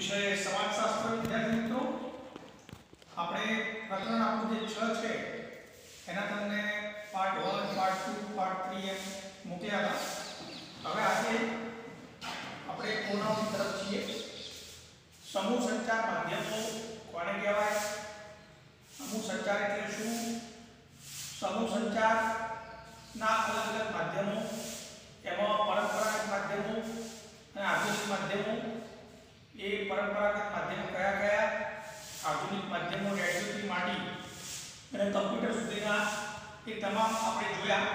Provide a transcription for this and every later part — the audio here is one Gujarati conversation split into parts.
વિષય સમાજશાસ્ત્ર વિદ્યાર્થી મિત્રો આપણે પ્રકરણ આપણું જે 6 છે એના તમને પાર્ટ 1 પાર્ટ 2 પાર્ટ 3 એમ મૂક્યા હતા। હવે આજે આપણે કોના તરફ છીએ। સમૂહ સંચાર માધ્યમો કોને કહેવાય, સમૂહ સંચાર એટલે શું, સમૂહ સંચાર ના અલગ અલગ માધ્યમો, એમાં પરંપરાગત માધ્યમો અને આધુનિક માધ્યમો। એ પરંપરાગત માધ્યમો કયા કયા, આધુનિક માધ્યમો રેડિયોથી માંડી અને કમ્પ્યુટર સુધીના એ તમામ આપણે જોયા।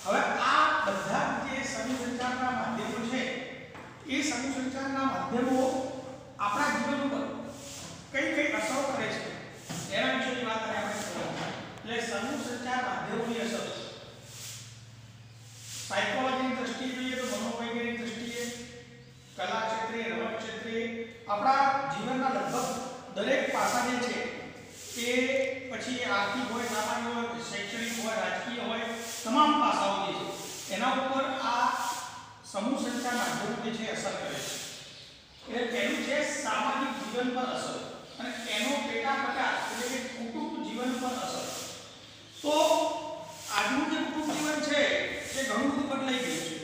હવે આ બધા જે સમૂહ સંચારના માધ્યમો છે એ સમૂહ સંચારના માધ્યમો આપણા જીવન ઉપર કઈ કઈ અસરો કરે છે એના વિશેની વાત આપણે કરીએ। એટલે સમૂહ સંચાર માધ્યમોની અસર સાયકોલોજીની દ્રષ્ટિએ જોઈએ તો મનોવૈજ્ઞાનિક દ્રષ્ટિએ, કલા ક્ષેત્રે, રમત ક્ષેત્રે, આપણા જીવનના લગભગ દરેક પાસા જે છે એ પછી આર્થિક હોય, સામાજિક હોય, શૈક્ષણિક હોય, રાજકીય હોય, તમામ પાસાઓ જે છે એના ઉપર આ સમૂહ સંચાર માધ્યમો જે છે અસર કરે છે। એટલે પહેલું છે સામાજિક જીવન પર અસર અને એનો પેટા પ્રકાર એટલે કે કુટુંબ જીવન પર અસર। તો આજનું જે કુટુંબ જીવન છે એ ઘણું બધું બદલાઈ ગયું છે।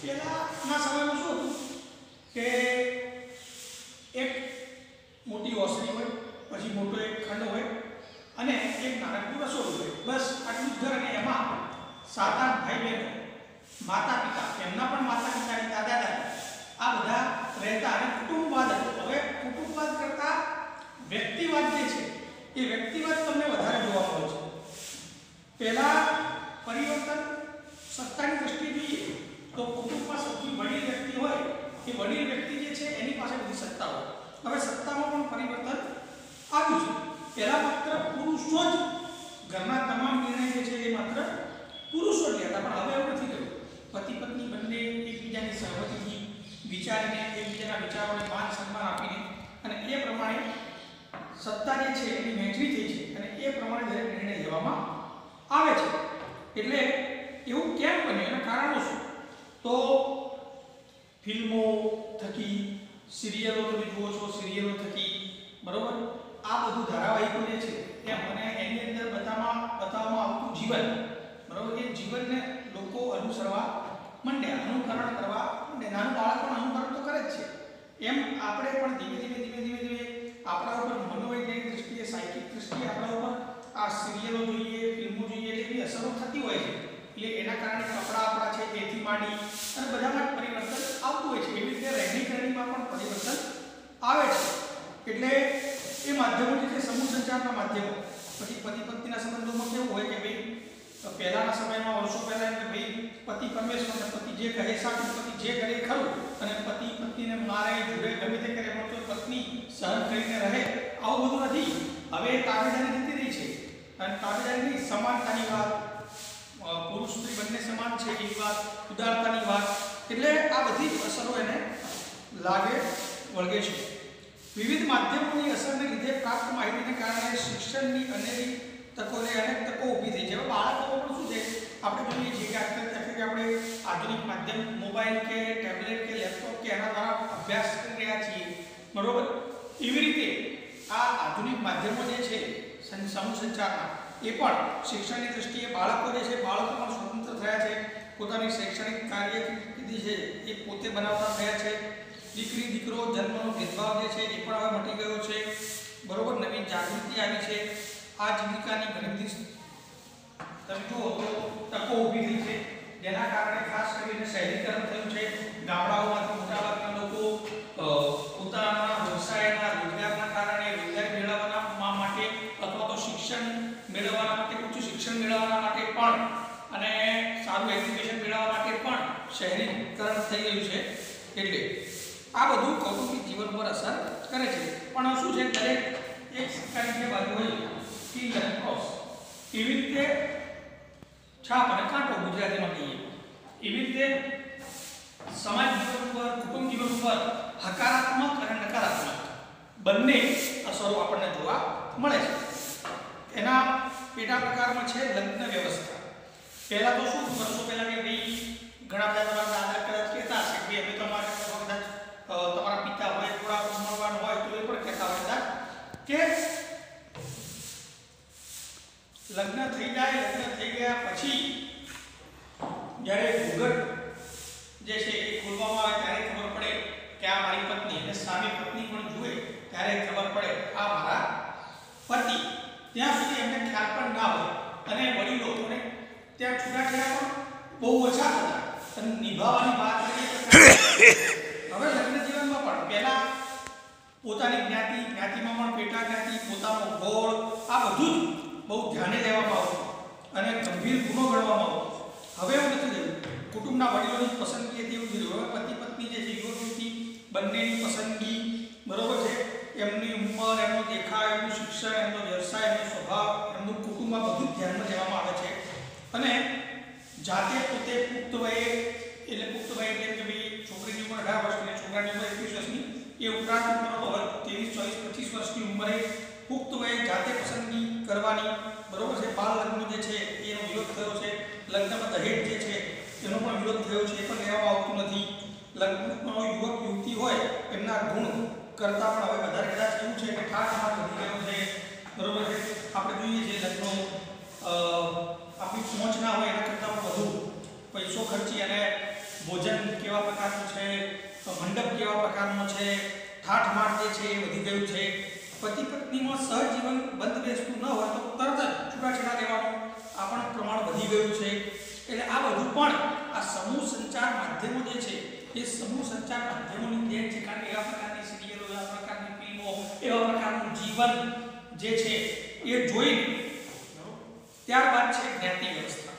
પહેલાના સમયમાં શું હતું કે એક મોટી ઓસરી હોય, પછી મોટો એક ખંડ હોય અને એક નાનકડું રસોડું હોય, બસ આટલું જ ઘર। અને એમાં 7-8 ભાઈ બહેનો, માતા પિતા, એમના પણ માતા પિતા, દાદા દાદી, આ બધા રહેતા અને કુટુંબવાદ હતો। હવે કુટુંબવાદ કરતા વ્યક્તિવાદ જે છે એ વ્યક્તિવાદ તમને વધારે જોવા મળે છે। પહેલા પરિવર્તન સત્તાની દ્રષ્ટિએ જોઈએ તો કુટુંબમાં સૌથી વડીલ વ્યક્તિ હોય એ વડીલ વ્યક્તિ જે છે એની પાસે બધી સત્તા હોય। હવે સત્તામાં પણ પરિવર્તન આવ્યું છે। પહેલા માત્ર પુરુષો જ ઘરના તમામ નિર્ણય જે છે એ માત્ર પુરુષો જ લેતા, પણ હવે એવું નથી થયું। પતિ પત્ની બંને એકબીજાની સહમતિથી વિચારીને, એકબીજાના વિચારોને માન સન્માન આપીને અને એ પ્રમાણે સત્તા જે છે એની વહેંચણી થઈ છે અને એ પ્રમાણે દરેક નિર્ણય લેવામાં આવે છે। એટલે એવું કેમ બને, એના કારણો શું? તો ફિલ્મો થકી, સિરિયલો તમે જુઓ છો, સિરિયલો થકી, બરોબર, આ બધું ધારાવાહિકો જે છે એમ અને એની અંદર બતાવવામાં આવતું જીવન, બરોબર, એ જીવનને લોકો અનુસરવા માંડ્યા, અનુકરણ કરવા માંડ્યા। નાનું બાળક પણ અનુકરણ તો કરે જ છે, એમ આપણે પણ ધીમે ધીમે આપણા ઉપર મનોવૈજ્ઞાનિક દ્રષ્ટિએ, સાયકિક દ્રષ્ટિએ આપણા ઉપર આ સિરિયલો જોઈએ, ફિલ્મો જોઈએ એટલે એવી અસરો થતી હોય છે। એટલે એના કારણે કપડાં આપણા છે એથી માંડી અને બધામાં જ પરિવર્તન આવતું હોય છે। એવી રીતે રહેણી કહેણીમાં પણ પરિવર્તન આવે છે। એટલે એ માધ્યમો જે છે સમૂહ સંચારના માધ્યમો, પછી પતિ પત્નીના સંબંધોમાં કેવું હોય કે ભાઈ પહેલાના સમયમાં વર્ષો પહેલા કે ભાઈ પતિ પરમેશ્વર અને પતિ જે કહે સાચું, પતિ જે કરે ખરું, અને પતિ પત્નીને મારે, જુએ, ગમે તે કરે પણ તો પત્ની સહન કરીને રહે, આવું બધું નથી। હવે તાબેદારી જતી રહી છે અને તાબેદારીની સમાનતાની વાત, પુરુષ સ્ત્રી બંને સમાન છે એવી વાત, ઉદારતાની વાત, એટલે આ બધી અસરો એને લાગે વળગે છે। વિવિધ માધ્યમોની અસરને લીધે પ્રાપ્ત માહિતીને કારણે શિક્ષણની અનેક તકો ઊભી થઈ છે। હવે બાળકોમાં પણ શું છે, આપણે જોઈએ છીએ કે આજકાલ આપણે આધુનિક માધ્યમ મોબાઈલ કે ટેબ્લેટ કે લેપટોપ કે એના દ્વારા અભ્યાસ કરી રહ્યા છીએ, બરોબર। એવી રીતે આ આધુનિક માધ્યમો જે છે સમૂહ સંચારના એ પણ શિક્ષણની દ્રષ્ટિએ બાળકો જે છે, બાળકો પણ સ્વતંત્ર થયા છે, પોતાની શૈક્ષણિક કારકિર્દી છે એ પોતે બનાવતા થયા છે। દીકરી દીકરો જન્મનો ભેદભાવ જે છે એ પણ હવે મટી ગયો છે, બરોબર, નવી જાગૃતિ આવી છે। આજીવિકાની ઘણી બધી તમે જુઓ તો તકો ઊભી થઈ છે, જેના કારણે ખાસ કરીને શહેરીકરણ થયું છે। ગામડાઓમાંથી મોટાભાગના લોકો પોતાના વ્યવસાયના, રોજગારના કારણે રોજગારી મેળવવા માટે અથવા તો શિક્ષણ મેળવવા માટે, ઉચ્ચ શિક્ષણ મેળવવા માટે પણ અને સારું એજ્યુકેશન મેળવવા માટે પણ શહેરીકરણ થઈ રહ્યું છે। એટલે આ બધું કૌટુંબિક જીવન પર અસર કરે છે। પણ શું છે, દરેક એક સિક્કાની જે બાજુ હોય, કિંગ અને ક્રોસ, એવી રીતે છાપ અને કાંટો ગુજરાતીમાં કહીએ, એવી રીતે સમાજ જીવન ઉપર, કુટુંબ જીવન ઉપર હકારાત્મક અને નકારાત્મક બંને અસરો આપણને જોવા મળે છે। એના પેટા પ્રકારમાં છે લગ્ન વ્યવસ્થા। પહેલા તો શું, વર્ષો પહેલા કે ભાઈ ઘણા બધા તમારા દાદા કદાચ કહેતા હશે કે હવે તમારે કદાચ તમારા પિતા હોય થોડા ઉંમરવાળા લગ્ન થઈ જાય, લગ્ન થઈ ગયા પછી જ્યારે ઘૂંઘટ જે છે એ ખોલવામાં આવે ત્યારે ખબર પડે કે આ મારી પત્ની, અને સામે પત્ની પણ જુએ ત્યારે ખબર પડે આ મારા પતિ. ત્યાં સુધી એમને ખ્યાલ પણ ના હોય અને વડીલો અને ત્યાં છૂટાછેડા પણ બહુ ઓછા થતા અને નિભાવવાની વાત કરીએ હવે લગ્ન જીવનમાં પણ પહેલા પોતાની જ્ઞાતિમાં પણ પેટા જ્ઞાતિ, પોતાનો ગોળ, આ બધું જ બહુ ધ્યાને લેવામાં આવતું અને ગંભીર ગુનો ગણવામાં આવતો. હવે એવું નથી રહ્યું. કુટુંબના વડીલોની પસંદગી હતી એવું નથી. હવે પતિ પત્ની જે છે યુવતી બંનેની પસંદગી બરોબર છે, એમની ઉંમર, એમનો દેખાવ, એમનું શિક્ષણ, એમનો વ્યવસાય, એમનો સ્વભાવ, એમનું કુટુંબ, આ બધું ધ્યાનમાં લેવામાં આવે છે. અને જાતે પોતે પુખ્ત વયે, એટલે પુખ્ત વય એટલે કે ભાઈ છોકરીની ઉંમર 18 વર્ષની, છોકરાની ઉંમર 21 વર્ષની, એ ઉપરાંત બરોબર 23, 24, 25 વર્ષની ઉંમરે પુખ્ત વયે જાતે પસંદગી કરવાની બરોબર છે. બાળ લગ્ન જે છે એનો વિરોધ થયો છે. લગ્નમાં દહેજ જે છે એનો પણ વિરોધ થયો છે, એ પણ લેવામાં આવતું નથી. લગ્નનો યુવક યુવતી હોય એમના ગુણ કરતાં પણ હવે વધારે કદાચ એવું છે કે ઠાઠ વધી ગયો છે બરોબર છે. આપણે જોઈએ છે લગ્નો આપણી પહોંચ ના હોય એના કરતાં પણ વધુ પૈસો ખર્ચી અને ભોજન કેવા પ્રકારનું છે, મંડપ કેવા પ્રકારનો છે, ઠાઠમાટ જે છે એ વધી ગયું છે. પતિ પત્નીમાં સહજીવન બંધ બેસતું ન હોય તો તરત જ છૂટાછેડા લેવાનું આ પણ પ્રમાણ વધી ગયું છે. એટલે આ બધું પણ આ સમૂહ સંચાર માધ્યમો જે છે એ સમૂહ સંચાર માધ્યમોની દેન છે. કારણ કે એવા પ્રકારની સિરિયલો, એવા પ્રકારની ફિલ્મો, એવા પ્રકારનું જીવન જે છે એ જોઈને ત્યારબાદ છે જ્ઞાતિ વ્યવસ્થા.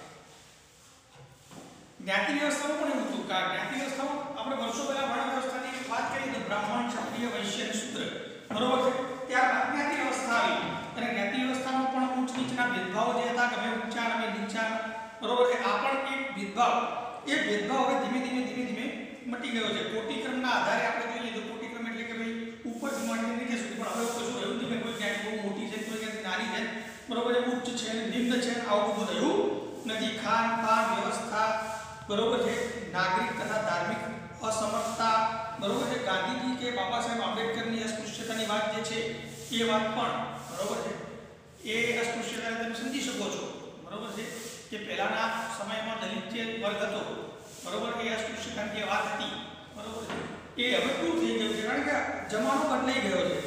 જ્ઞાતિ વ્યવસ્થામાં પણ એવું હતું કે જ્ઞાતિ વ્યવસ્થામાં આપણે વર્ષો પહેલા વર્ણ વ્યવસ્થાની વાત કરી તો બ્રાહ્મણ, ક્ષત્રિય, વૈશ્ય અને શૂદ્ર બરોબર છે. ત્યારબાદ જ્ઞાતિ વ્યવસ્થા આવી અને જ્ઞાતિ વ્યવસ્થામાં પણ ઊંચ નીચના ભેદભાવો જે હતા, ગમે ઊંચા ગમે નીચા બરોબર છે, આ પણ એક ભેદભાવ, એ ભેદભાવ હવે ધીમે ધીમે મટી ગયો છે. કોટિક્રમના આધારે આપણે જોઈએ તો કોટિક્રમ એટલે કે ભાઈ ઉપરથી માંડીને નીચે સુધી, પણ હવે કશું રહ્યું નથી કે કોઈ જ્ઞાતિ બહુ મોટી છે, કોઈ જ્ઞાતિ નાની છે બરોબર છે, ઉચ્ચ છે અને નિમ્ન છે, આવું બધું રહ્યું નથી. ખાન પાન વ્યવસ્થા બરોબર છે, નાગરિક તથા ધાર્મિક અસમર્થતા બરોબર છે, ગાંધીજી કે બાબા સાહેબ આંબેડકરની અસ્પૃશ્યતાની વાત જે છે એ વાત પણ બરોબર છે, એ અસ્પૃશ્યતાને તમે સમજી શકો છો બરોબર છે કે પહેલાના સમયમાં દલિત જે વર્ગ હતો બરોબર, એ અસ્પૃશ્યતાની જે વાત હતી બરોબર છે, એ હવે શું થઈ ગયું છે કારણ કે જમાનો બદલાઈ ગયો છે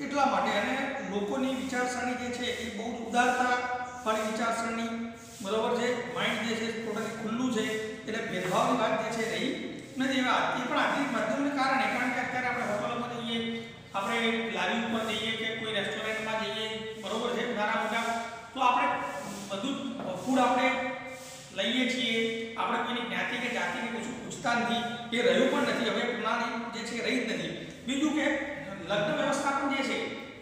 એટલા માટે. અને લોકોની વિચારસરણી જે છે એ બહુ ઉદારતા વાળી વિચારસરણી બરોબર છે, માઇન્ડ જે છે ટોટલી ખુલ્લું છે, એટલે ભેદભાવની વાત જે છે રહી નથી. એ પણ આધુનિક માધ્યમને કારણે, કારણ કે અત્યારે આપણે હોટલોમાં જઈએ, આપણે લારી ઉપર જઈએ કે કોઈ રેસ્ટોરન્ટમાં જઈએ બરોબર છે નાના મોટા, તો આપણે બધું ફૂડ આપણે લઈએ છીએ, આપણે કોઈની જ્ઞાતિ કે જાતિ કે કશું પૂછતા નથી, એ રહ્યું પણ નથી. હવે પ્રણાલી જે છે રહી જ નથી. બીજું કે લગ્ન વ્યવસ્થા પણ જે છે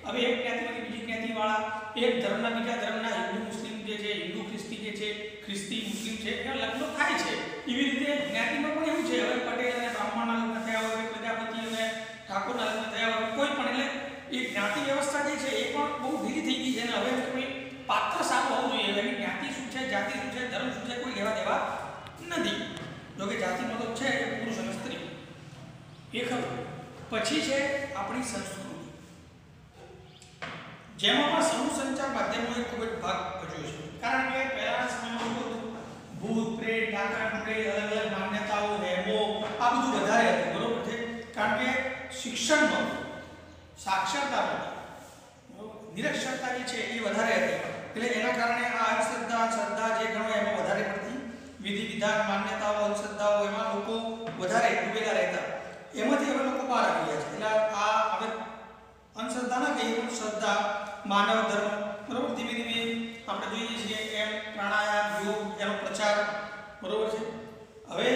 હવે એક જ્ઞાતિમાંથી બીજી જ્ઞાતિવાળા, એક ધર્મના બીજા ધર્મના, હિન્દુ મુસ્લિમ જે છે, હિન્દુ ખ્રિસ્તી જે છે, ખ્રિસ્તી મુસ્લિમ છે, એના લગ્નો થાય છે. એવી રીતે જ્ઞાતિમાં પણ એવું છે. હવે પટેલ અને બ્રાહ્મણના લગ્ન થયા હોય, પ્રજાપતિ અને ઠાકોરના લગ્ન થયા હોય, કોઈ પણ, એટલે એ જ્ઞાતિ વ્યવસ્થા જે છે એ પણ બહુ ઢીલી થઈ ગઈ છે. અને હવે કોઈ પાત્ર સારું હોવું જોઈએ. એની જ્ઞાતિ શું છે, જાતિ શું છે, ધર્મ શું છે, કોઈ લેવા દેવા નથી. જોકે જાતિમાં તો છે પુરુષ અને સ્ત્રી એ ખરું. પછી છે આપણી સંસ્કૃતિ, જેમાં પણ સમૂહ સંચાર માધ્યમોએ ખૂબ જ ભાગ ભજવ્યો છે. કારણ કે પહેલાના સમયમાં શું હતું, ભૂત પ્રેત, ડાકણ પ્રેત, અલગ અલગ માન્યતાઓ, વહેમો, આ બધું વધારે હતું બરોબર છે. કારણ કે શિક્ષણનો સાક્ષરતા નિરક્ષરતા જે છે એ વધારે હતી, એટલે એના કારણે આ અંધશ્રદ્ધા, શ્રદ્ધા જે ગણો એમાં વધારે પડતી વિધિ વિધાન, માન્યતાઓ, અંધશ્રદ્ધાઓ, એમાં લોકો વધારે ડૂબેલા રહેતા. એમાંથી હવે લોકો બહાર આવી ગયા છે. એટલે આ હવે અંધશ્રદ્ધા ના કહીએ પણ શ્રદ્ધા, માનવ ધર્મ બરોબર, ધીમે ધીમે આપણે જોઈએ છીએ એમ પ્રાણાયામ, યોગ, એનો પ્રચાર બરોબર છે. હવે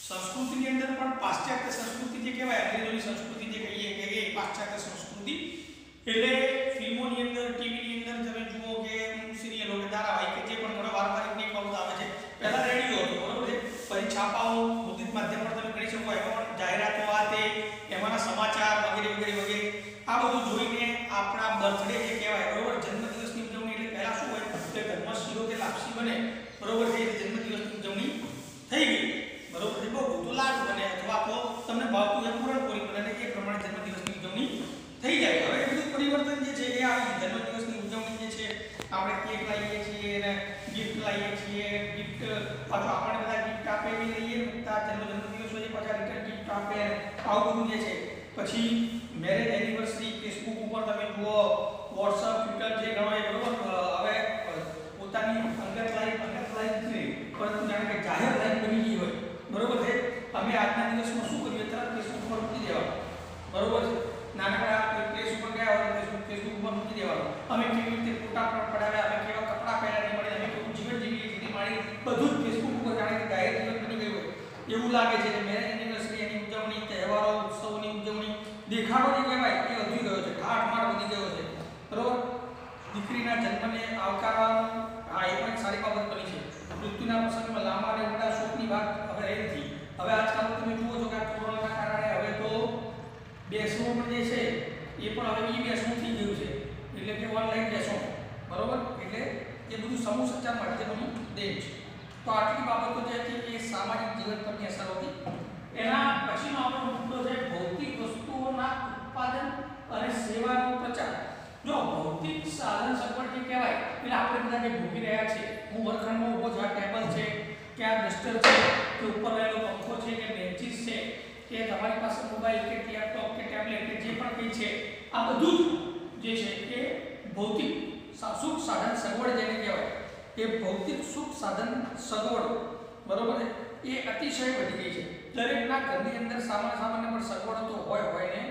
સંસ્કૃતિની અંદર પણ પાશ્ચાત્ય સંસ્કૃતિ જે કહેવાય, અંગ્રેજોની સંસ્કૃતિ જે કહીએ કે એ પાશ્ચાત્ય સંસ્કૃતિ, એટલે ફિલ્મોની અંદર, ટીવીની અંદર તમે જુઓ કે સિરિયલો કે ધારાવાહિક કે જે પણ ઘણા વાર્તાની બાબત આવે છે. પહેલા રેડિયો હતો બરોબર છે, પછી છાપાઓ, મુદ્રિત માધ્યમ પર તમે કરી શકો, એમાં પણ જાહેરાતો આ તે, એમાંના સમાચાર વગેરે વગેરે વગેરે, આ બધું જોઈને આપણા બર્થડે જે કહેવાય બરોબર, જન્મદિવસની ઉજવણી, એટલે પહેલા શું હોય કે ઘરમાં શીરો કે લાપસી બને બરોબર છે, એટલે જન્મદિવસની ઉજવણી થઈ ગઈ બરોબર છે. બહુ તો લાડુ બને અથવા તો તમને ભાવતું એ પૂરણપોળી બને, એ પ્રમાણે જન્મદિવસની ઉજવણી થઈ જાય. હવે એ બધું પરિવર્તન જે છે એ આવી જન્મદિવસની ઉજવણી જે છે આપણે કેક લાવીએ છીએ અને ગિફ્ટ લાવીએ છીએ, ગિફ્ટ પાછું આપણને બધા ગિફ્ટ આપે એ લઈએ ને જન્મદિવસ હોય પાછા રિટર્ન ગિફ્ટ આપે, આવું બધું જે છે. પછી મેરેજ એનિવર્સરી ફેસબુક ઉપર તમે જુઓ, વોટ્સઅપ, ટ્વિટર જે ઘણો એ બરોબર હવે પોતાની અંગત લાઈફ નથી, પરંતુ જાણે કે જાહેર લાઈફ બની ગઈ હોય બરોબર છે. અમે આજના દિવસમાં શું કરીએ, તરત ફેસબુક પર મૂકી દેવાનું બરોબર છે. નાનકડા કોઈ પ્લેસ ઉપર ગયા હોય તો ફેસબુક પર મૂકી દેવાનું. અમે કેવી રીતે ફોટા પણ પડાવ્યા, અમે કેવા કપડાં પહેર્યા નહીં મળે, અમે કેવું જીવન જીવીએ જેથી મારી બધું જ ફેસબુક ઉપર જાણે કે જાહેર જીવન બની ગયું હોય એવું લાગે છે. મેરેજ એનિવર્સરી એની ઉજવણી, તહેવારો, ઉત્સવની ઉજવણી, દેખાડો જે કહેવાય એ વધી ગયો છે, ઠાઠમાર વધી ગયો છે બરોબર. દીકરીના જન્મને આવકારવાનું આ એ પણ સારી બાબત બની છે. મૃત્યુના પ્રસંગમાં લાંબા અને મોટા શોકની વાત હવે રહી નથી. હવે આજકાલ તમે જુઓ છો કે આ કોરોનાના કારણે હવે તો બેસવું પણ જે છે એ પણ હવે ઈ બેસવું થઈ ગયું છે, એટલે કે ઓનલાઈન બેસો બરોબર. એટલે એ બધું સમૂહ સંચાર માધ્યમોની દેન છે. તો આટલી બાબતો જે છે એ સામાજિક જીવન પરની અસર હતી. એના પછીનો આપણો મુદ્દો છે ભૌતિક વસ્તુઓના ઉત્પાદન અને સેવાનો પ્રચાર. જો ભૌતિક સાધન સગવડ જે કહેવાય એટલે આપણે બધા જે ભોગી રહ્યા છે, હું વર્ગખંડમાં ઊભો છું, આ ટેબલ છે કે આ ડસ્ટર છે કે ઉપર રહેલો પંખો છે કે બેન્ચીસ છે કે તમારી પાસે મોબાઈલ કે લેપટોપ કે ટેબ્લેટ કે જે પણ કંઈ છે, આ બધું જ જે છે એ ભૌતિક સુખ સાધન સગવડ જેને કહેવાય એ ભૌતિક સુખ સાધન સગવડ બરોબર એ અતિશય વધી ગઈ છે. દરેકના ઘરની અંદર સામાન્ય પણ સગવડો તો હોય ને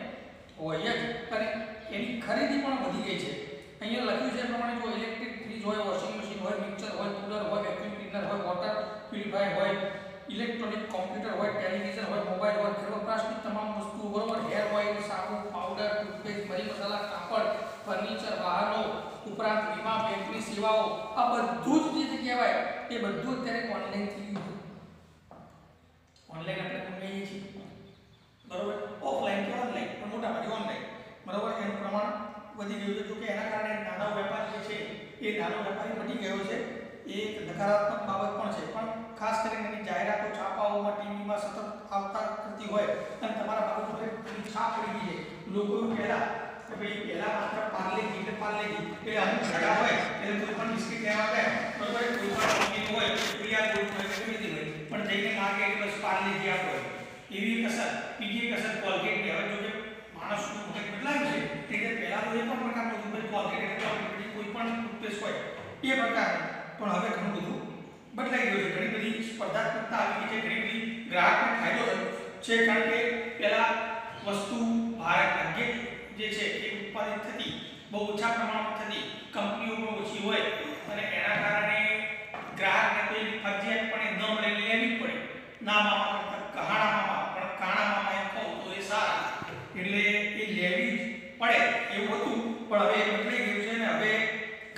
હોય જ, અને એની ખરીદી પણ વધી ગઈ છે. અહીંયા લખ્યું છે એ પ્રમાણે જો ઇલેક્ટ્રિક ફ્રીજ હોય, વોશિંગ મશીન હોય, મિક્સર હોય, કુલર હોય, વેક્યુમ ક્લીનર હોય, વોટર પ્યુરિફાયર હોય, ઇલેક્ટ્રોનિક કોમ્પ્યુટર હોય, ટેલિવિઝન હોય, મોબાઈલ હોય, ઘર વપરાશની તમામ વસ્તુઓ બરોબર, હેર ઓઇલ, સાબુ, પાવડર, ટૂથપેસ્ટ, મરી મસાલા, કાપડ, ફર્નિચર, વાહનો ઉપરાંત વીમા, બેંકની સેવાઓ, આ બધું જ જે કહેવાય એ બધું અત્યારે ઓનલાઈન થઈ ગયું. ઓનલાઈન આપણે મંગાવીએ છીએ બરોબર, ઓફલાઈન કે ઓનલાઈન પણ મોટા ભાગે ઓનલાઈન બરોબર. એનું પ્રમાણ વધી ગયું છે. જો કે એના કારણે નાનો વેપાર જે છે એ નાનો વેપારી બની ગયો છે, એ એક નકારાત્મક બાબત પણ છે. પણ ખાસ કરીને એની જાહેરાતો છાપાઓમાં, ટીવીમાં સતત આવતા કરતી હોય અને તમારા બાબત પર એની છાપ પડી ગઈ છે. લોકો પહેલા કે ભાઈ પહેલા માત્ર પાર્લેજી એટલે પાર્લેજી એ અમુક ઘડા હોય એટલે કોઈ પણ બિસ્કિટ લેવા ગયા બરોબર, કોઈ પણ કંપની હોય પ્રિયા ગોલ્ડ હોય કે ગમે તે હોય પણ જઈને માગે કે બસ પાર્લેજી આપો, એવી કસર. બીજી કસર કોલગેટ ની. હવે જો કે માણસનું મગજ બદલાયું છે એટલે પહેલા તો એ પણ પ્રકારનું હતું કોલગેટ એટલે કોઈ પણ ટૂથપેસ્ટ હોય એ પ્રકારનું, પણ હવે ઘણું બધું બદલાઈ ગયું છે. ઘણી બધી સ્પર્ધાત્મકતા આવી ગઈ છે, ઘણી બધી ગ્રાહકને ફાયદો થયો છે. કારણ કે પહેલા વસ્તુ ભાગ્યે જે છે એ ઉત્પાદિત થતી, બહુ ઓછા પ્રમાણમાં થતી, કંપનીઓ પણ ઓછી હોય અને એના કારણે ગ્રાહકને કોઈ ફરજિયાતપણે ન મળે લેવી પડે. ના મામા કરતા કહાણા મામા, પણ કાણા મામા એમ કહું તો એ સારા, એટલે એ લેવી પડે એવું હતું. પણ હવે એ બદલાઈ ગયું છે ને હવે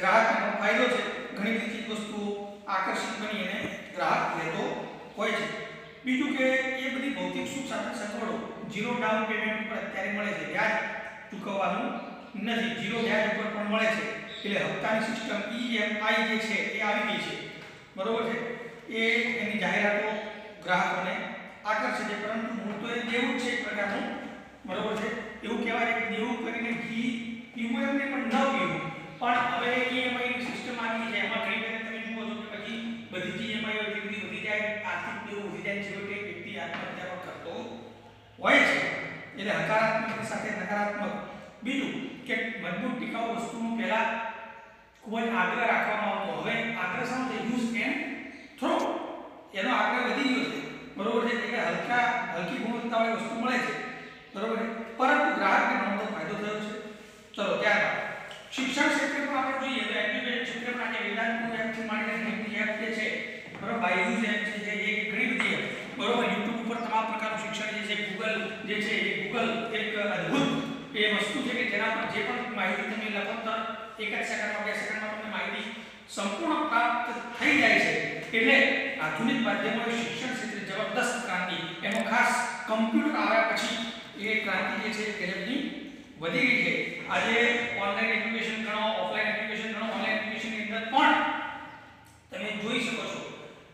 ગ્રાહકને પણ ફાયદો છે. ઘણી બધી વસ્તુઓ આકર્ષિત બની અને ગ્રાહક લેતો હોય છે. બીજું કે એ બધી ભૌતિક સુખ સાધન સગવડો ઝીરો ડાઉન પેમેન્ટ ઉપર અત્યારે મળે છે, વ્યાજ ચૂકવવાનું નથી, ઝીરો વ્યાજ ઉપર પણ મળે છે. એટલે હપ્તાની સિસ્ટમ EMI જે છે એ આવી ગઈ છે બરોબર છે. એ એની જાહેરાતો ગ્રાહકોને આકર્ષે છે, પરંતુ મૂળ તો એ દેવું જ છે એક પ્રકારનું બરોબર છે. એવું કહેવાય કે દેવું કરીને ઘી પીવું એમને પણ ન પીવું, પણ હવે EMI ની સિસ્ટમ આવી છે. એમાં ઘણી વખત તમે જુઓ છો કે પછી બધી EMI એટલી બધી વધી જાય, આર્થિક દેવું વધી જાય, છેવટે વ્યક્તિ આત્મહત્યા કરતો હોય છે. એટલે હકારાત્મક સાથે નકારાત્મક. બીજું કે મજબૂત ટીકાઉ વસ્તુનો પહેલા ખૂબ જ આગ્રહ રાખવામાં આવતો, હવે આગ્રહ શું છે? Use and throw. એનો આગ્રહ વધી ગયો છે બરોબર છે. એટલે હલકી ગુણવત્તાવાળી વસ્તુ મળે છે બરોબર છે, પરંતુ ગ્રાહકને ઘણો બધો ફાયદો થયો છે. ચલો ત્યારબાદ શિક્ષણ ક્ષેત્રે પણ આપણે જોઈએ તો એજ્યુકેશન ક્ષેત્રમાં જે વેદાંત એપ માંડીને ઘણી એપ જે છે બરોબર, બાયજૂસ એપ છે જે ઘણી બધી એપ બરોબર, YouTube ઉપર તમામ પ્રકારનું શિક્ષણ જે છે, Google જે છે એ Google એક અદ્ભુત એ વસ્તુ છે કે જેના પર જે પણ માહિતી તમે લખો તો એક જ સેકન્ડમાં 2 સેકન્ડમાં તમને માહિતી સંપૂર્ણ પ્રાપ્ત થઈ જાય છે. એટલે આધુનિક માધ્યમોએ શિક્ષણ ક્ષેત્રે જબરદસ્ત ક્રાંતિ, એમાં ખાસ કમ્પ્યુટર આવ્યા પછી એ ક્રાંતિ જે છે ઝડપથી વધી ગઈ છે. આજે ઓનલાઈન એજ્યુકેશન ગણો, ઓફલાઈન એજ્યુકેશન ગણો, ઓનલાઈન એજ્યુકેશનની અંદર પણ તમે જોઈ શકો છો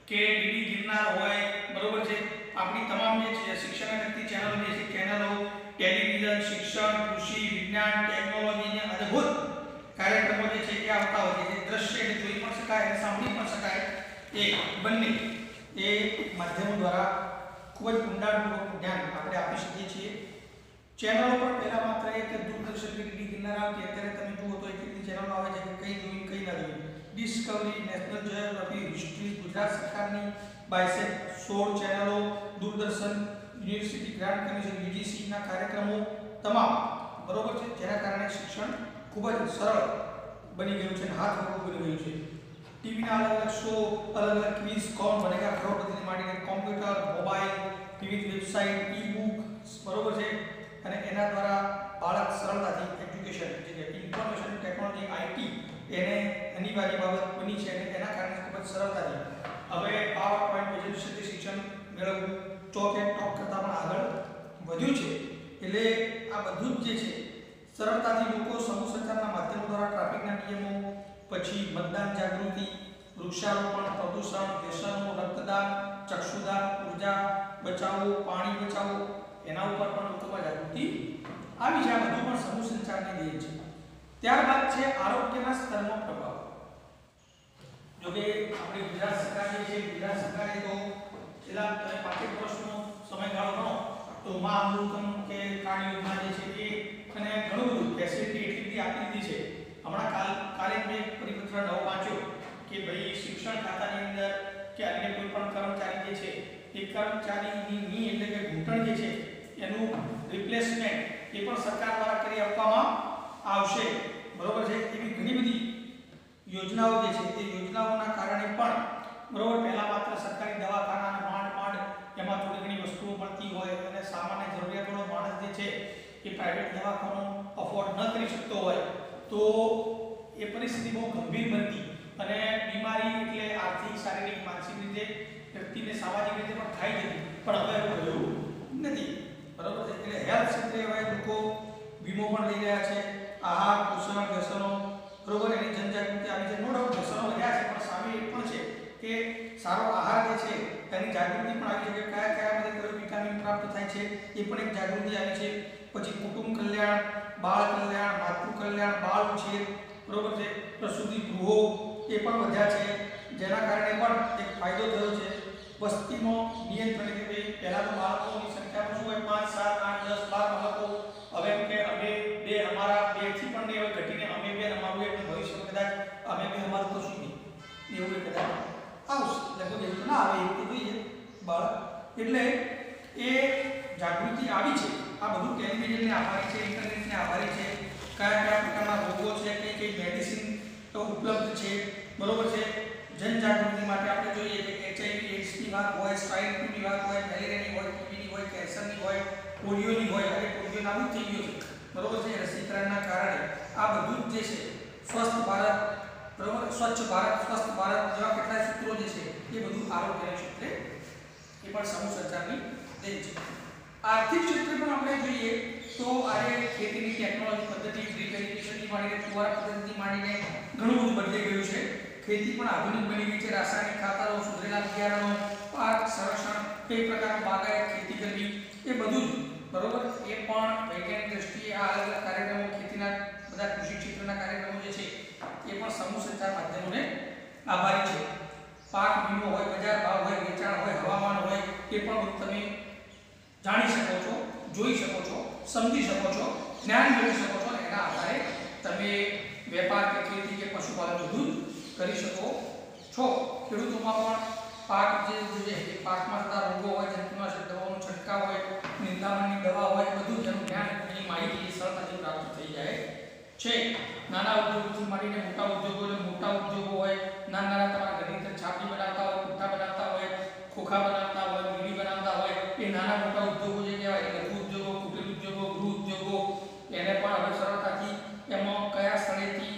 કે ડીડી ગિરનાર હોય બરોબર છે, આપણી તમામ જે છે શિક્ષણને લગતી ચેનલો જે છે, ચેનલો ટેલિવિઝન, શિક્ષણ, કૃષિ, વિજ્ઞાન, ટેકનોલોજીને અદ્ભુત કાર્ય કાર્યક્રમો જે છે એ આવતા હોય છે, દ્રશ્ય એટલે જોઈ પણ શકાય અને સાંભળી પણ શકાય, એ બંને એ માધ્યમો દ્વારા ખૂબ જ ઊંડાણપૂર્વક ધ્યાન આપણે આપી શકીએ છીએ. ચેનલો પર પહેલા માત્ર એક દૂરદર્શન ડીડી ગિરનાર કે અત્યારે તમે જુઓ તો એટલી ચેનલો આવે છે કે કઈ જોઈ કઈ ના જોઈ. Discovery, national geography, history, Gujarat સરકારની બાયસેપ 16 ચેનલો, Doordarshan, university grant commission UGC ના કાર્યક્રમો તમામ બરોબર છે, જેના કારણે શિક્ષણ ખૂબ જ સરળ બની ગયું છે અને હાથ વગર બની ગયું છે. ટીવીના અલગ અલગ શો, અલગ અલગ ક્વિઝ, કોણ બનેગા કરોડપતિથી માંડીને કોમ્પ્યુટર, મોબાઈલ, વિવિધ વેબસાઇટ, ઈ બુક બરોબર છે, અને એના દ્વારા બાળક સરળતાથી એજ્યુકેશન જે ઇન્ફોર્મેશન ટેકનોલોજી આઈટી એને અનિવાર્ય બાબત બની છે અને એના કારણે ખૂબ જ સરળતાથી હવે પાવર પોઈન્ટ પ્રેઝન્ટેશન શિક્ષણ મેળવવું ચોક એન્ડ ટોક કરતાં પણ આગળ વધ્યું છે. એટલે આ બધું જ જે છે સરળતાથી લોકો સમૂહ સંચારના માધ્યમો દ્વારા ટ્રાફિકના નિયમો, પછી મતદાન જાગૃતિ, વૃક્ષારોપણ, પ્રદૂષણ, વ્યસનો, રક્તદાન, ચક્ષુદાન, ઉર્જા બચાવો, પાણી બચાવો, એના ઉપર પણ લોકોમાં જાગૃતિ આવી છે. આ બધું પણ સમૂહ સંચારની દેન છે. ત્યારબાદ છે આરોગ્યના સ્તરનો પ્રભાવ. જો કે આપણી ગુજરાત સરકાર જે છે, ગુજરાત સરકારે તો છેલ્લા 5 વર્ષનો સમયગાળો ગણો તો મા અમૃતમ કે કાર્ડ યોજના જે છે એ અને ઘણું બધું ફેસિલિટી એટલી બધી આપી દીધી છે. હમણાં કાલે મેં પરિપત્ર નવો વાંચ્યો કે ભાઈ શિક્ષણ ખાતાની અંદર કે અન્ય કોઈ પણ કર્મચારી જે છે એ કર્મચારીની એટલે કે ઘૂંટણ જે છે એનું રિપ્લેસમેન્ટ એ પણ સરકાર દ્વારા કરી આપવામાં આવશે બરોબર છે. એવી ઘણી બધી યોજનાઓ જે છે એ યોજનાઓના કારણે પણ બરોબર પહેલા માત્ર સરકારી દવાખાના માંડ એમાં થોડી ઘણી વસ્તુઓ મળતી હોય અને સામાન્ય જરૂરિયાતવાળો માણસ જે છે એ પ્રાઇવેટ દવાખાનું અફોર્ડ ન કરી શકતો હોય તો એ પરિસ્થિતિ બહુ ગંભીર બનતી અને બીમારી એટલે આર્થિક, શારીરિક, માનસિક રીતે વ્યક્તિને સામાજિક રીતે પણ થાય જતી. પણ હવે એવું રહ્યું નથી બરોબર છે. એટલે હેલ્થ ક્ષેત્રે હવે લોકો વીમો પણ લઈ રહ્યા છે. આહાર, પોષણ, વ્યસનો બરોબર એની જનજાગૃતિ આવી છે. નો ડાઉટ વ્યસનો વધ્યા છે પણ સામે એ પણ છે કે સારો આહાર જે છે તેની જાગૃતિ પણ આવી છે કે કયા કયા બધે કયો વિટામિન પ્રાપ્ત થાય છે એ પણ એક જાગૃતિ આવી છે. પછી કુટુંબ કલ્યાણ, બાળ કલ્યાણ, માતૃ કલ્યાણ, બાળ ઉછેર બરોબર છે, પ્રસૂતિ ગૃહો એ પણ વધ્યા છે, જેના કારણે પણ એક ફાયદો થયો છે. વસ્તીનો નિયંત્રણ કે ભાઈ પહેલા તો બાળકોની સંખ્યામાં શું હોય 5, 7, 8, 10, 12 બાળકો, હવે એમ કે અમે બે અમારા 2 થી પણ હવે ઘટીને અમે બે અમારું એક ભવિષ્ય કદાચ અમે બે અમારું કશું નહીં એવું કદાચ આવશે. લગભગ એવું ના આવે એવું તો જોઈએ બાળક. એટલે એ જાગૃતિ આવી છે. આ બધું ટેલિવિઝનને આભારી છે, ઇન્ટરનેટને આભારી છે. કયા કયા પ્રકારના રોગો છે, કઈ કઈ મેડિસિન તો ઉપલબ્ધ છે બરોબર છે. જનજાગૃતિ માટે આપણે જોઈએ કે HIV એડ્સની વાત હોય, સ્વાઇન ફ્લૂની વાત હોય, મેલેરિયાની હોય, ટીબીની હોય, કેન્સરની હોય, પોલિયોની હોય. હવે પોલિયો નાબૂદ થઈ ગયો છે બરોબર છે રસીકરણના કારણે. આ બધું જ જે છે સ્વસ્થ ભારત બરોબર, સ્વચ્છ ભારત, સ્વસ્થ ભારત જેવા કેટલાય સૂત્રો જે છે એ બધું આરોગ્યના ક્ષેત્રે એ પણ સમૂહ સંચારની દેન છે. આર્થિક ક્ષેત્રે પણ આપણે જોઈએ તો આજે ખેતીની ટેકનોલોજી પદ્ધતિ, ડ્રીપ ઇરિગેશનથી માંડીને ફુવારા પદ્ધતિથી માંડીને ઘણું બધું બદલાઈ ગયું છે. ખેતી પણ આધુનિક બની ગઈ છે. રાસાયણિક ખાતરો, સુધરેલા બિયારણો, પાક સંરક્ષણ, કઈ પ્રકારનું બાગાયત ખેતી કરવી એ બધું જ બરોબર એ પણ વૈજ્ઞાનિક દ્રષ્ટિએ આ અલગ અલગ કાર્યક્રમો, ખેતીના બધા કૃષિ ક્ષેત્રના કાર્યક્રમો જે છે એ પણ સમૂહ સંચાર માધ્યમોને આભારી છે. પાક વીમો હોય, બજાર ભાવ હોય, વેચાણ હોય, હવામાન હોય એ પણ તમે જાણી શકો છો, જોઈ શકો છો, સમજી શકો છો, જ્ઞાન મેળવી શકો છો અને એના આધારે તમે વેપાર કે ખેતી કે પશુપાલન બધું કરી શકો છો. ખેડૂતોમાં પણ પાક જે પાકમાં થતા રોગો હોય, જંતુનાશક દવાઓનો છંટકાવ હોય, નિંદામણની દવા હોય, બધું જેનું જ્ઞાન એની માહિતી સરળતાથી પ્રાપ્ત થઈ જાય છે. નાના ઉદ્યોગોથી માંડીને મોટા ઉદ્યોગો, મોટા ઉદ્યોગો હોય, નાના તમારા ઘરની અંદર છાપડી બનાવતા હોય, પુઠ્ઠા બનાવતા હોય, ખોખા બનાવતા હોય, બીડી બનાવતા હોય, એ નાના મોટા ઉદ્યોગો જે કહેવાય લઘુ ઉદ્યોગો, કુટીર ઉદ્યોગો, ગૃહ ઉદ્યોગો એને પણ હવે સરળતાથી એમાં કયા સ્થળેથી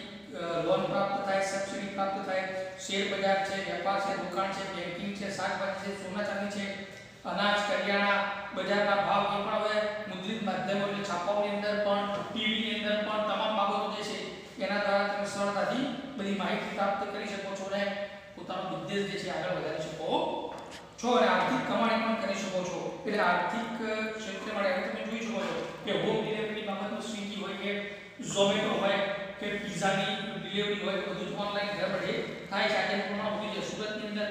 લોન પ્રાપ્ત થાય, સબસિડી પ્રાપ્ત થાય, શેર બજાર છે, વેપાર છે, દુકાન છે, બેન્કિંગ છે, શાકભાજી છે, સોના ચાંદી છે, અનાજ, કરિયાણા બજારના ભાવ એ પણ હવે મુદ્રિત માધ્યમો એટલે છાપાઓની અંદર પણ, ટીવીની અંદર પણ તમામ બાબતો જે છે એના દ્વારા તમે સરળતાથી બધી માહિતી પ્રાપ્ત કરી શકો છો અને પોતાનો બિઝનેસ જે છે આગળ વધારી શકો છો અને આર્થિક કમાણી પણ કરી શકો છો. એટલે આર્થિક ક્ષેત્ર માટે તમે જોઈ શકો છો કે હોમ ડિલિવરી બાબતમાં સ્વિગી હોય કે ઝોમેટો હોય કે પિઝાની પ્રકારની ગરબડે થાય છે આજે પ્રમાણ વધી છે સુરતની અંદર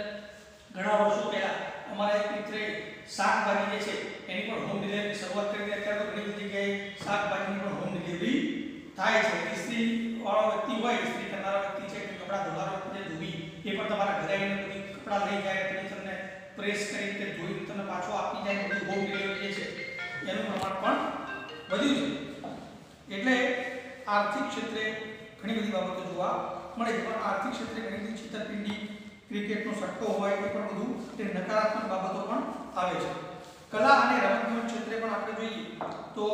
ઘણા વર્ષો પહેલા અમારા એક મિત્રે શાકભાજી જે છે એની પણ હોમ ડિલિવરી શરૂઆત કરી હતી અત્યારે તો ઘણી બધી જગ્યાએ શાકભાજીની પણ હોમ ડિલિવરી થાય છે ઇસ્ત્રી વાળો વ્યક્તિ હોય ઇસ્ત્રી કરનારો વ્યક્તિ છે કે કપડાં ધોનારો વ્યક્તિ ધોવી એ પણ તમારા ઘરે આવીને બધી કપડાં લઈ જાય એટલે તમને પ્રેસ કરી કે ધોઈ તમને પાછો આપી જાય બધી હોમ ડિલિવરી જે છે એનું પ્રમાણ પણ વધ્યું છે એટલે આર્થિક ક્ષેત્રે ઘણી બધી બાબતો જોવા મળે છે પણ આર્થિક ક્ષેત્રે ઘણી બધી છેતરપિંડી ક્રિકેટનો સટ્ટો હોય એ પણ બધું તે નકારાત્મક બાબતો પણ આવે છે કલા અને રમતગમત ક્ષેત્રે પણ આપણે જોઈએ તો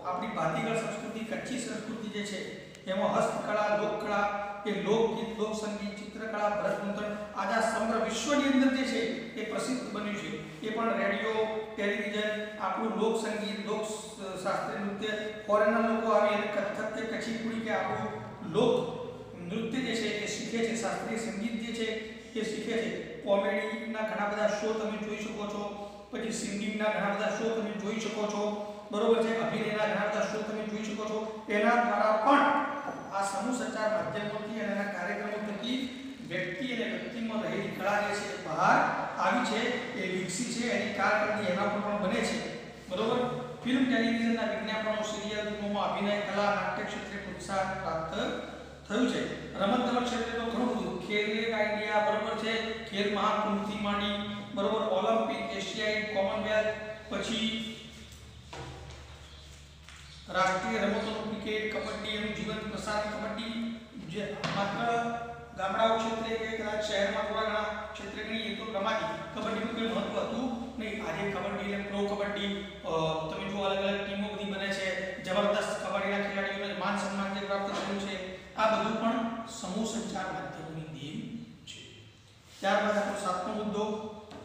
આપણી ભાતીગળ સંસ્કૃતિ કચ્છી સંસ્કૃતિ જે છે એમાં હસ્તકળા લોકકળા એ લોકગીત લોક સંગીત ચિત્રકળા ભરતગુંથણ આજે સમગ્ર વિશ્વની અંદર જે છે એ પ્રસિદ્ધ બન્યું છે એ પણ રેડિયો ટેલિવિઝન આપણું લોક સંગીત લોક શાસ્ત્રીય નૃત્ય ફોરેનના લોકો આવી અને કથક કે કચીપુડી કે આપણું લોક નૃત્ય જે છે એ શીખે છે શાસ્ત્રીય સંગીત જે છે એ શીખે છે કોમેડીના ઘણા બધા શો તમે જોઈ શકો છો પછી સિંગિંગના ઘણા બધા શો તમે જોઈ શકો છો બરોબર છે અભિનયના ઘણા બધા શો તમે જોઈ શકો છો એના દ્વારા પણ આ સમૂહ સંચાર માધ્યમોથી અને એના કાર્યક્રમો થકી વ્યક્તિ અને વ્યક્તિમાં રહેલી કળા જે છે બહાર આવી છે એ વિકસી છે એની કારકિર્દી એના પર પણ બને છે બરોબર ફિલ્મ ટેલિવિઝનના વિજ્ઞાપનો સિરિયલ ફિલ્મોમાં અભિનય કલા નાટ્ય ક્ષેત્રે પ્રોત્સાહન પ્રાપ્ત થયું છે રમતગમત ક્ષેત્રે તો ઘણું બધું ખેલ ઇન્ડિયા બરોબર છે ખેલ મહાકુંભથી માંડી બરોબર ઓલિમ્પિક એશિયાઈ કોમનવેલ્થ પછી રાષ્ટ્રીય રમતોનું ક્રિકેટ કબડ્ડી એનું જીવન પ્રસાર કબડ્ડી જે માત્ર ગામડાઓ ક્ષેત્રે કે કદાચ શહેરમાં થોડા ઘણા ક્ષેત્રે ગણીએ તો રમાતી કબડ્ડીનું કોઈ મહત્વ હતું નહીં આજે કબડ્ડી એટલે પ્રો કબડ્ડી તમે જો અલગ અલગ ટીમો બધી બને છે જબરદસ્ત કબડ્ડીના ખેલાડીઓને માન સન્માન જે પ્રાપ્ત થયું છે આ બધું પણ સમૂહ સંચાર માધ્યમોની દેન છે ત્યારબાદ આપણો સાતમો મુદ્દો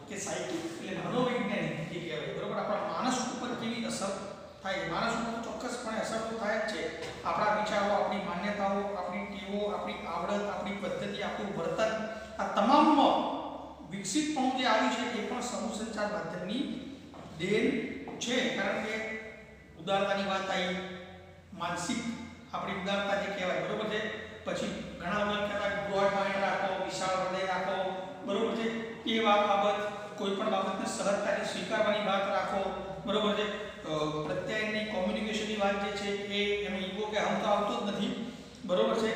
કે સાયકિક એટલે મનોવૈજ્ઞાનિક જે કહેવાય બરોબર આપણા માનસ ઉપર કેવી અસર થાય છે માનસ ઉપર ચોક્કસપણે અસર તો થાય જ છે આપણા વિચારો આપણી માન્યતાઓ આપણી ટેવો આપણી આવડત આપણી પદ્ધતિ આપણું વર્તન આ તમામમાં વિકસિતપણું જે આવ્યું છે એ પણ સમૂહ સંચાર માધ્યમની દેન છે કારણ કે ઉદારતાની વાત આવી માનસિક આપણી ઉદારતા જે કહેવાય બરોબર છે પછી ઘણા લોકો કહેતા બ્રોડ માઇન્ડ રાખો વિશાળ હૃદય રાખો બરોબર છે એ બાબત કોઈ પણ બાબતને સહજતાથી સ્વીકારવાની વાત રાખો બરોબર છે પ્રત્યાયનની કોમ્યુનિકેશનની વાત જે છે એ એમાં ઈગો કે હમ તો આવતો જ નથી બરોબર છે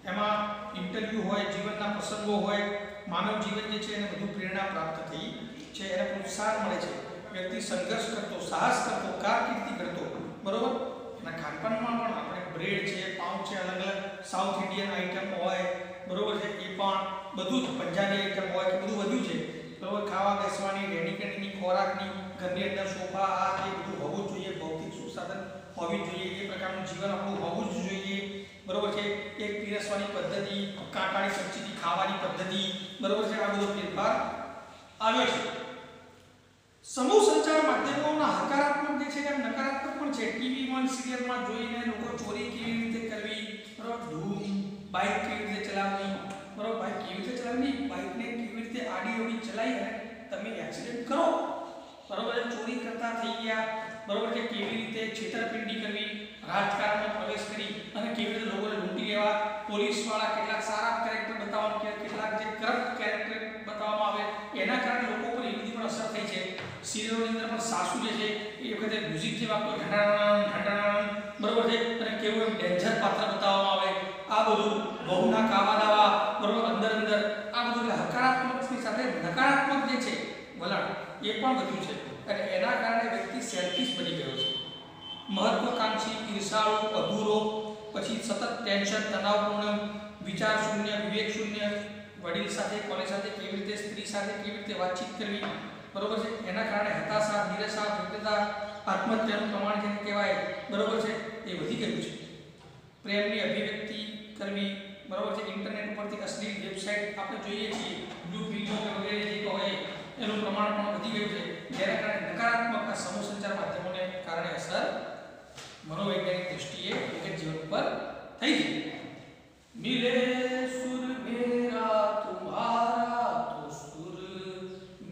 એમાં ઇન્ટરવ્યૂ હોય જીવનના પ્રસંગો હોય માનવ જીવન જે છે એને વધુ પ્રેરણા પ્રાપ્ત થઈ છે એને પ્રોત્સાહન મળે છે વ્યક્તિ સંઘર્ષ કરતો સાહસ કરતો કારકિર્દી કરતો બરોબર એના ખાનપાનમાં પણ આપણે બ્રેડ છે પાઉં છે અલગ અલગ સાઉથ ઇન્ડિયન આઇટમ હોય બરોબર છે એ પણ બધું જ પંજાબી આઇટમ હોય કે બધું વધ્યું છે બરોબર ખાવા બેસવાની રેડી કેડીની ખોરાકની ઘરની અંદર સોફા આ તે બધું હોવું જ જોઈએ ભૌતિક સુસાધન હોવી જોઈએ એ પ્રકારનું જીવન આપણું હોવું જ જોઈએ બરોબર છે એક પીરસવાની પદ્ધતિ કાંટાળી ચમચીથી ખાવાની પદ્ધતિ બરોબર છે આ બધો ફેરફાર આવ્યો છે સમૂહ સંચાર માધ્યમોના હકારાત્મક જે છે એમ નકારાત્મક પણ છે ટીવીમાં સિરિયલમાં જોઈને લોકો ચોરી કેવી રીતે કરવી બરોબર ધૂમ બાઇક કેવી રીતે ચલાવવી બરોબર બાઇક કેવી રીતે ચલાવવી બાઇકને કેવી રીતે આડી અવડી ચલાવી અને તમે એક્સિડન્ટ કરો બરોબર ચોરી કરતા થઈ ગયા બરોબર કે કેવી રીતે છેતરપિંડી કરવી રાજકારણમાં પ્રવેશ કરી અને કેવી રીતે લોકોને લૂંટી લેવા પોલીસવાળા કેટલાક સારા કેરેક્ટર બતાવવા કે કેટલાક જે કરપ્ટ કેરેક્ટર બતાવવામાં આવે એના કારણે લોકો પર એવી પણ અસર થઈ છે સિરિયલોની અંદર પણ સાસુ જે છે એ વખતે મ્યુઝિક જે વાગતો ઢંઢાણ બરોબર છે અને કેવું એમ ડેન્જર પાત્ર બતાવવામાં આવે આ બધું બહુના કાવા દાવા બરોબર અંદર આ બધું એટલે હકારાત્મકની સાથે નકારાત્મક જે છે વલણ એ પણ વધ્યું છે અને એના કારણે વ્યક્તિ સેલ્ફિશ બની ગયો છે મહત્વાકાંક્ષી ઈર્ષાળુ અધૂરો પછી સતત ટેન્શન તણાવપૂર્ણ વિચાર શૂન્ય વિવેક શૂન્ય વડીલ સાથે કોની સાથે કેવી રીતે સ્ત્રી સાથે કેવી રીતે વાતચીત કરવી બરોબર છે એના કારણે હતાશા નિરાશા વૃદ્ધતા આત્મહત્યાનું પ્રમાણ જેને કહેવાય બરોબર છે એ વધી ગયું છે પ્રેમની અભિવ્યક્તિ કરવી બરોબર છે ઇન્ટરનેટ ઉપરથી અશ્લીલ વેબસાઇટ આપણે જોઈએ છીએ બ્લુ ફિલ્મો વગેરે જે કહે એનું પ્રમાણ પણ વધી ગયું છે જેના કારણે નકારાત્મક સમૂહ સંચાર માધ્યમોને કારણે અસર મનોવૈજ્ઞાનિક દૃષ્ટિએ વ્યક્તિ જીવન પર થઈ છે મિલે સુર મેરા તુમ્હારા તો સુર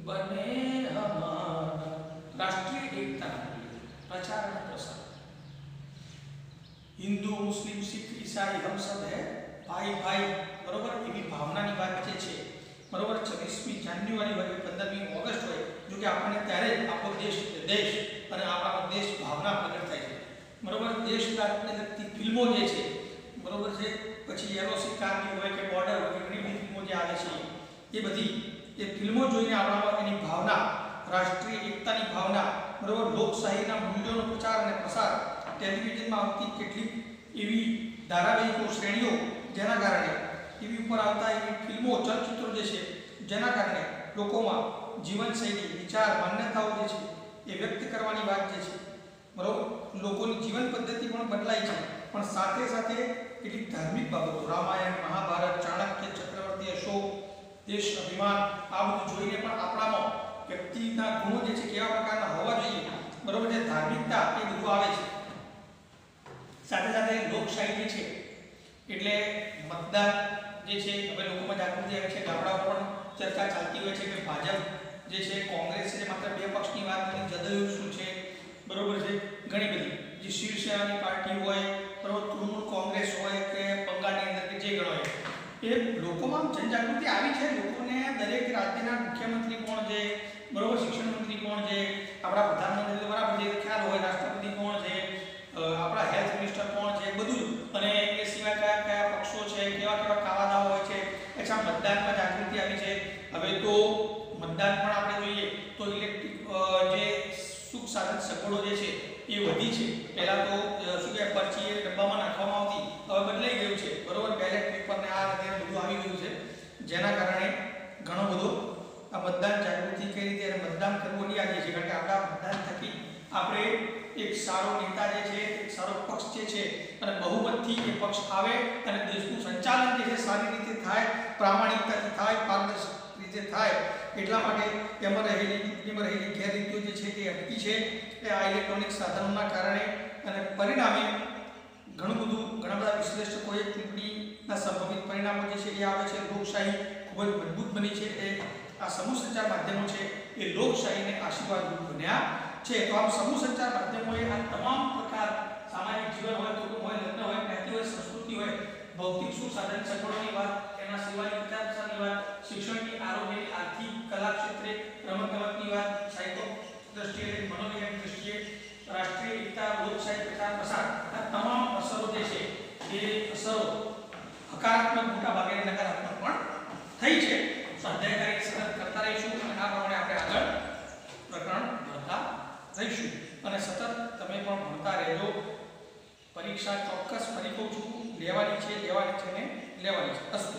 બને હમારા રાષ્ટ્રીય એકતા प्रचार और प्रसार हिंदू मुस्लिम सिख ईसाई हम सब है ભાઈ ભાઈ બરોબર એવી ભાવનાની વાત જે છે બરોબર 26મી જાન્યુઆરી હોય 15મી ઓગસ્ટ હોય જો કે આપણને ત્યારે જ આપણો દેશ અને આપણા દેશ ભાવના પ્રગટ થાય છે બરોબર દેશને લગતી ફિલ્મો જે છે બરોબર છે પછી એલઓસી કારની હોય કે બોર્ડર હોય ઘણી બધી ફિલ્મો જે આવે છે એ બધી એ ફિલ્મો જોઈને આપણામાં એની ભાવના રાષ્ટ્રીય એકતાની ભાવના બરોબર લોકશાહીના મૂલ્યોનો પ્રચાર અને પ્રસાર ટેલિવિઝનમાં આવતી કેટલીક એવી ધારાવાહિકો શ્રેણીઓ જેના કારણે ટીવી ઉપર આવતા એવી ફિલ્મો ચલચિત્રો જે છે જેના કારણે લોકોમાં જીવનશૈલી વિચાર માન્યતાઓ જે છે એ વ્યક્ત કરવાની વાત જે છે બરોબર લોકોની જીવન પદ્ધતિ પણ બદલાઈ છે પણ સાથે સાથે કેટલીક ધાર્મિક બાબતો રામાયણ મહાભારત ચાણક્ય ચક્રવર્તી અશોક દેશ અભિમાન આ બધું જોઈને પણ આપણામાં વ્યક્તિના ગુણો જે છે કેવા પ્રકારના હોવા જોઈએ બરોબર છે ધાર્મિકતા એ બધું આવે છે સાથે સાથે લોકશાહી જે છે એટલે મતદાન જે છે હવે લોકોમાં જાગૃતિ આવે છે ગામડાઓ પણ ચર્ચા ચાલતી હોય છે કે ભાજપ જે છે કોંગ્રેસ છે માત્ર બે પક્ષની વાત નથી જદયુ શું છે બરોબર છે ઘણી બધી જે શિવસેનાની પાર્ટી હોય બરોબર તૃણમૂલ કોંગ્રેસ હોય કે બંગાળની અંદર કે જે ગણો હોય એ લોકોમાં જનજાગૃતિ આવી છે લોકોને દરેક રાજ્યના મુખ્યમંત્રી કોણ છે બરોબર શિક્ષણ મંત્રી કોણ છે આપણા પ્રધાનમંત્રી બરાબર છે ખ્યાલ હોય રાષ્ટ્રપતિ કોણ છે આપણા હેલ્થ મિનિસ્ટર કોણ છે બધું અને એ સિવાય કયા કયા પક્ષો છે કેવા કેવા કાયદાઓ હોય છે અચ્છા મતદાનમાં જાગૃતિ આવી છે હવે તો મતદાન પણ આપણે જોઈએ તો ઇલેક્ટ્રિક જે સુખ સાધન સગવડો જે છે એ વધી છે પહેલા તો શું કે પરચી એ ડબ્બામાં નાખવામાં આવતી હવે બદલાઈ ગયું છે બરોબર બેલેટ પેપર ને આ રીતે બધું આવી ગયું છે જેના કારણે ઘણો બધો આ મતદાન જાગૃતિ કઈ રીતે અને મતદાન કરવું નહીં આવી છે કારણ કે આપણા મતદાન થકી આપણે એક સારો નેતા જે છે એક સારો પક્ષ જે છે અને બહુમતથી એ પક્ષ આવે અને દેશનું સંચાલન જે છે સારી રીતે થાય પ્રામાણિકતાથી થાય પારદર્શક રીતે થાય એટલા માટે એમાં રહેલી ચૂંટણીમાં રહેલી ગેરરીતિઓ જે છે એ અટકી છે એ આ ઇલેક્ટ્રોનિક સાધનોના કારણે અને પરિણામે ઘણા બધા વિશ્લેષકોએ ચૂંટણીના સંભવિત પરિણામો જે છે એ આવે છે લોકશાહી ખૂબ જ મજબૂત બની છે એ આ સમૂહ સંચાર માધ્યમો છે એ લોકશાહીને આશીર્વાદરૂપ બન્યા છે તો આમ સમૂહ સંચાર માધ્યમોએ આ તમામ પ્રકાર સામાજિક જીવન હોય કુટુંબ હોય લગ્ન હોય ખ્યાતિ હોય સંસ્કૃતિ હોય ભૌતિક સુખ સાધન સગવડોની વાત એના સિવાયની વિચારધારાની વાત શિક્ષણની આરોગ્યની આર્થિક કલા ક્ષેત્રે રમતગમતની વાત સાહિત્ય દ્રષ્ટિએ મનોવૈજ્ઞાનિક દ્રષ્ટિએ રાષ્ટ્રીય એકતા લોકશાહી પ્રચાર પ્રસાર આ તમામ અસરો જે છે એ અસરો હકારાત્મક મોટા ભાગે નકારાત્મક પણ થઈ છે સ્વાધ્યાયકારી સતત કરતા રહીશું અને આ પ્રમાણે આપણે આગળ પ્રકરણ ભણતા રહીશું અને સતત તમે પણ ભણતા રહેજો પરીક્ષા ચોક્કસ ફરી કહું છું લેવાની છે ને લેવાની છે અસ્તુ